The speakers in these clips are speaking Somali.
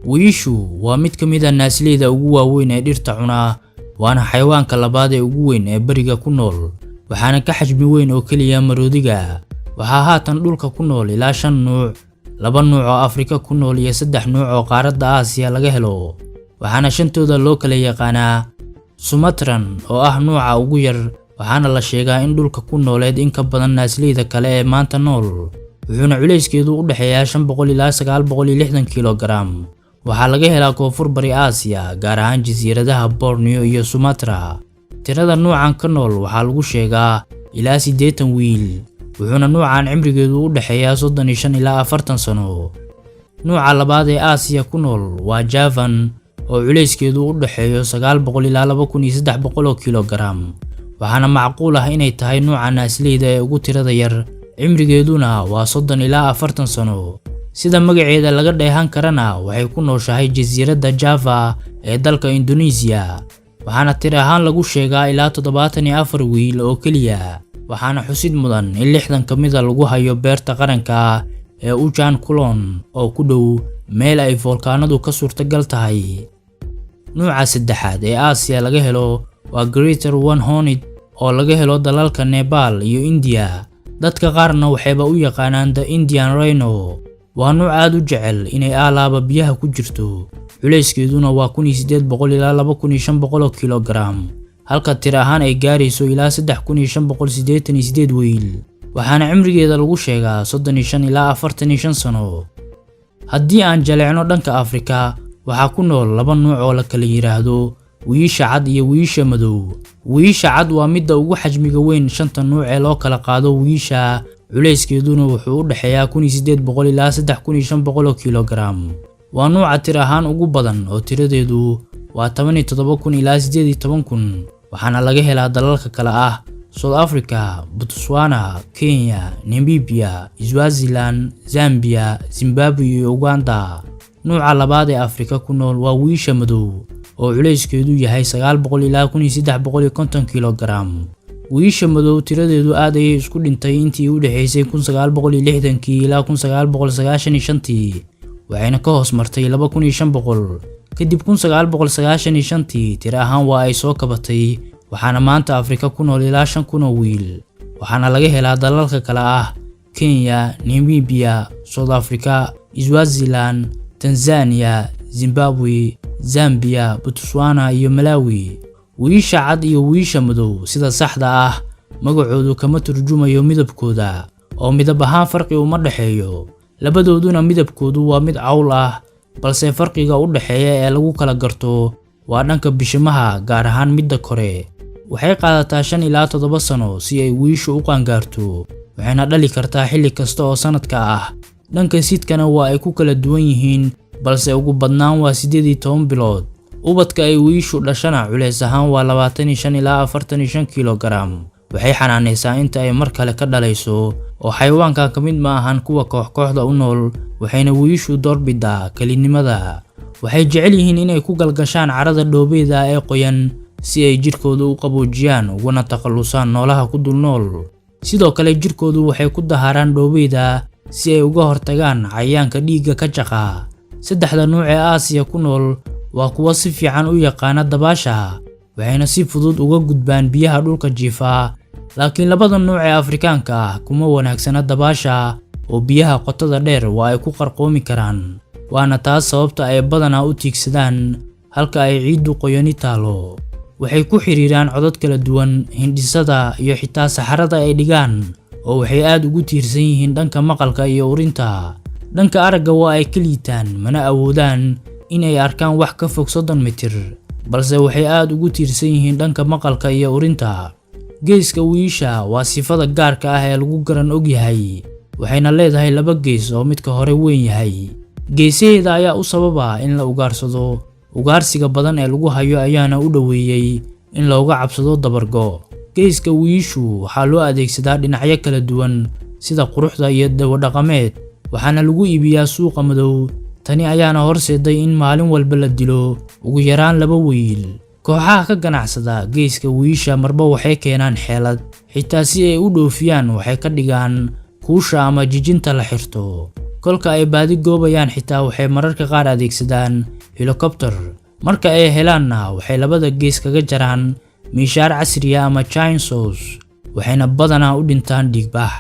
Wiyishu waa mid ka mid ah naasleyda ugu waaweyn ee dhirta cuna, waana xayawaanka labaad ee ugu weyn ee bariga ku nool, waxaana ka xajmi weyn oo kaliya maroodiga. Waxaa haatan dhulka ku nool ilaa 5 nuuc, 2 nuuc oo Afrika ku nool iyo 3 nuuc oo qaaradda Aasiya laga helo. Waxaana shantooda loo kala yaqaanaa Sumatran oo ah nuuca ugu yar, waxaana la sheegaa in dhulka ku nooleed in ka badan naasleyda kale ee maanta nool. Wuxuuna culeyskeedu u dhaxeeyaa 500 ilaa 960 kilogram. Waxaa laga helaa koonfur bari Aasiya, gaar ahaan jasiiradaha Borneo iyo Sumatra. Tirada nuucan ka nool waxaa lagu sheegaa ilaa 80 wiil, wuxuuna nuucan cimrigeedu u dhaxeeyaa 35 ilaa 40 sano. Nuuca labaad ee Aasiya ku nool waa Javan oo culeyskeedu u dhaxeeyo 900 ilaa 2300 kilogram. Waxaana macquul ah inay tahay nuuca naasleyda ee ugu tirada yar, cimrigeeduna waa 30 ilaa 40 sano. Sida magaceeda laga dheehan karana, waxay ku nooshahay jasiiradda Java ee dalka Indonesia. Waxaana tir ahaan lagu sheegaa ilaa 74 wiil oo kaliya. Waxaana xusid mudan in 60 ka mid ah lagu hayo beerta qaranka ee Ujaan Kulon oo ku dhow meel ay volkaanadu ka suurtagal tahay. Nuuca saddexaad ee Aasiya laga helo waa Greater One-Horned oo laga helo dalalka Nepal iyo India. Dadka qaarna waxayba u yaqaanaan The Indian Rhino. Waa nuuc aad u jecel inay alaaba biyaha ku jirto, culeyskeeduna waa 1800 ilaa 2500 kilogram, halka tir ahaan ay gaarayso ilaa 3588 wiil. Waxaana cimrigeeda lagu sheegaa 35 ilaa 45 sano. Haddii aan jaleecno dhanka Afrika, waxaa ku nool 2 nuuc oo la kala yiraahdo wiyisha cad iyo wiyisha madow. Wiyisha cad waa midda ugu xajmiga weyn 5 nuuc ee loo kala qaado wiyisha, culeyskeeduna wuxuu u dhaxeeyaa 1800 ilaa 3500 kilogram. Waa nuuca tir ahaan ugu badan oo tiradeedu waa 17000 ilaa 18000, waxaana laga helaa dalalka kala ah South Africa, Botswana, Kenya, Namibia, Swaziland, Zambia, Zimbabwe iyo Uganda. Nuuca labaad ee Afrika ku nool waa wiyisha madow oo culeyskeedu yahay 900 ilaa 1350 kilogram. Wiyisha madow tiradeedu aad ayay isku dhintay intii u dhaxaysay 1960 ilaa 1995, waxayna ka hoos martay 2500. Kadib 1995 tiro ahaan waa ay soo kabatay, waxaana maanta Afrika ku nool ilaa 5000 wiil. Waxaana laga helaa dalalka kala ah Kenya, Namibia, South Africa, Swaziland, Tanzania, Zimbabwe, Zambia, Botswana iyo Malawi. Wiyisha cad iyo wiyisha madow sida saxda ah magacoodu kama turjumayo midabkooda, oo midab ahaan farqi uma dhaxeeyo. Labadooduna midabkoodu waa mid cawl ah, balse farqiga u dhaxeeya ee lagu kala garto waa dhanka bishimaha, gaar ahaan midda kore. Waxay qaadataa 5 ilaa 7 sano si ay wiyishu u qaangaarto, waxayna dhali kartaa xilli kasta oo sanadka ah. Dhanka sidkana waa ay ku kala duwan yihiin, balse ugu badnaan waa 18 bilood. Ubadka ay wiyishu dhashana culeys ahaan waa 25 ilaa 45 kilogram. Waxay xanaaneysaa inta ay mar kale ka dhalayso, oo xayawaanka ka mid ma ahan kuwa kooxda u nool, waxayna wiyishu doorbidaa kalinimada. Waxay jecel yihiin inay ku galgashaan carrada dhoobeyda ee qoyan si ay jirkooda u qaboojiyaan uguna takhalusaan noolaha ku dul nool. Sidoo kale jirkoodu waxay ku dahaaraan dhoobeyda si ay uga hortagaan cayayaanka dhiigga ka jaqa. Saddexda nuuc ee Aasiya ku nool waa kuwa si fiican u yaqaana dabaasha, waxayna si fudud uga gudbaan biyaha dhulka jiifa. Laakiin labada nuuc ee Afrikaanka ah kuma wanaagsana dabaasha, oo biyaha qotada dheer waa ay ku qarqoomi karaan. Waana taas sababta ay badanaa u tiigsadaan halka ay ciiddu qoyani taalo. Waxay ku xiriiraan codad kala duwan, hindhisada iyo xitaa saxarada ay dhigaan, oo waxay aad ugu tiirsan yihiin dhanka maqalka iyo urinta. Dhanka aragga waa ay ka liitaan, mana awoodaan inay arkaan wax ka fog 30 mitir, balse waxay aad ugu tiirsan yihiin dhanka maqalka iyo urinta. Geeska wiyisha waa sifada gaarka ah ee lagu garan og yahay, waxayna leedahay 2 gees oo midka hore weyn yahay. Geesaheeda ayaa u sababa in la ugaarsado. Ugaarsiga badan ee lagu hayo ayaana u dhoweeyay in looga cabsado dabargo. Geeska wiyishu waxaa loo adeegsadaa dhinacyo kala duwan sida quruxda iyo dawo dhaqameed, waxaana lagu iibiyaa suuqa madow. Tani ayaana horseeday in maalin walba la dilo ugu yaraan 2 wiil. Kooxaha ka ganacsada geeska wiyisha marba waxay keenaan xeelad, xitaa si ay u dhoofiyaan waxay ka dhigaan kuusha ama jijinta la xirto. kolka ay baadi goobayaan xitaa waxay mararka qaar adeegsadaan helicopter. Marka ay helaanna waxay labada gees kaga jaraan miishaar casri ah ama chainsaws, waxayna badanaa u dhintaan dhiigbax.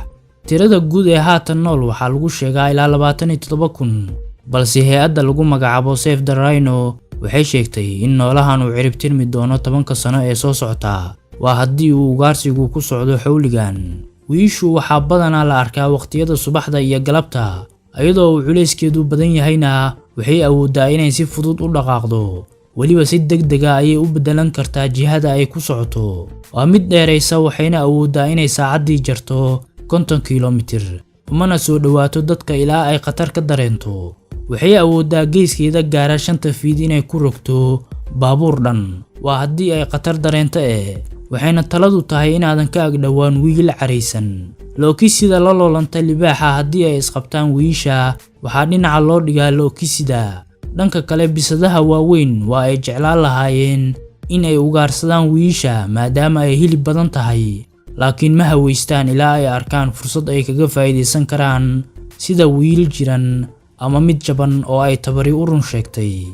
Tirada guud ee haatan nool waxaa lagu sheegaa ilaa 27,000, balse hay'adda lagu magacaabo Save the Rhino waxay sheegtay in noolahan uu cirib tirmi doono 10 sano ee soo socota, waa haddii uu ugaarsigu ku socdo xawligan. Wiyishu waxaa badanaa la arkaa waqtiyada subaxda iyo galabta, iyadoo uu culeyskeedu badan yahayna waxay awooddaa inay si fudud u dhaqaaqdo, weliba si degdeg ah ayay u beddelan kartaa jihada ay ku socoto. Waa mid dheeraysa, waxayna awooddaa inay saacaddii jarto 50 kiilomitir, umana soo dhawaato dadka ilaa ay khatar ka dareento. Waxay awooddaa geeskeeda gaara 5 fiid inay ku rogto baabuur dhan, waa haddii ay khatar dareento waxayna taladu tahay inaadan ka agdhowaan wiyil caraysan. Lo'kisida la loolanta libaaxa haddii ay isqabtaan wiyisha, waxaa dhinaca loo dhigaa lo'kisida. Dhanka kale, bisadaha waaweyn waa ay jeclaan lahaayeen in ay ugaarsadaan wiyisha maadaama ay hilib badan tahay, laakiin ma haweystaan ilaa ay arkaan fursad ay kaga faa'iideysan karaan, sida wiyil jiran ama mid jaban oo ay tabari u run sheegtay.